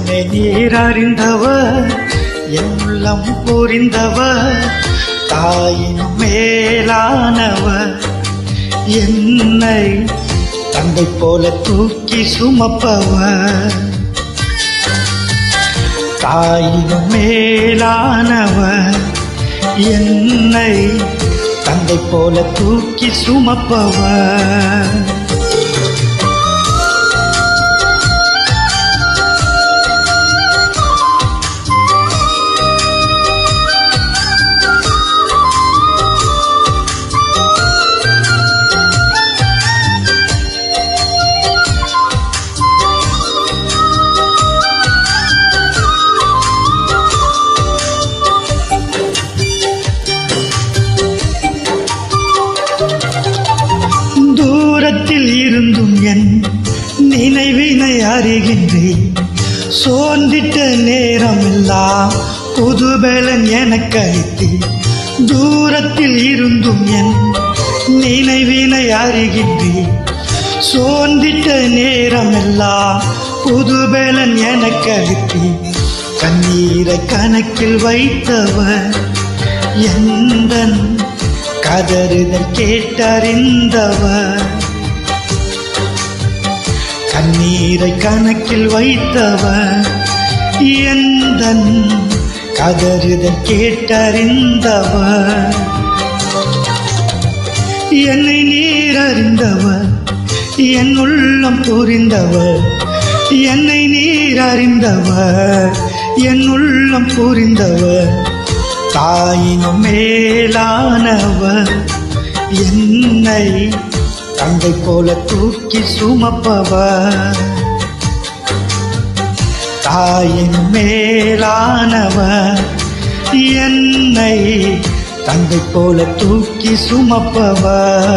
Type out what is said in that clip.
என்னை நீர் அறிந்தவர், என் உள்ளம் புரிந்தவர், தாயினும் மேலானவர். என்னை தந்தை போல தூக்கி சுமப்பவர், தாயினும் மேலானவர். என்னை தந்தை போல தூக்கி சுமப்பவர். தூரத்தில் இருந்தும் என் நினைவினை அறிகின்றேன். சோர்ந்திட்ட நேரமெல்லாம் புதுபலன் எனக்கு அளித்து. தூரத்தில் இருந்தும் என் நினைவினை அறிகின்றேன். சோர்ந்திட்ட நேரமெல்லாம் புதுபலன் எனக்கு அளித்து. கண்ணீரை கணக்கில் வைத்தவர், எந்தன் கதறுதல் கேட்டறிந்தவர். கண்ணீரை கணக்கில் வைத்தவர், எந்தன் கதறுதல் கேட்டறிந்தவர். என்னை நீர் அறிந்தவர், என் உள்ளம் புரிந்தவர். என்னை நீர் அறிந்தவர், என் உள்ளம் புரிந்தவர், தாயினும் மேலானவர். என்னை தந்தை போல தூக்கி சுமப்பவர், தாயினும் மேலானவர். என்னை தந்தை போல தூக்கி சுமப்பவர்.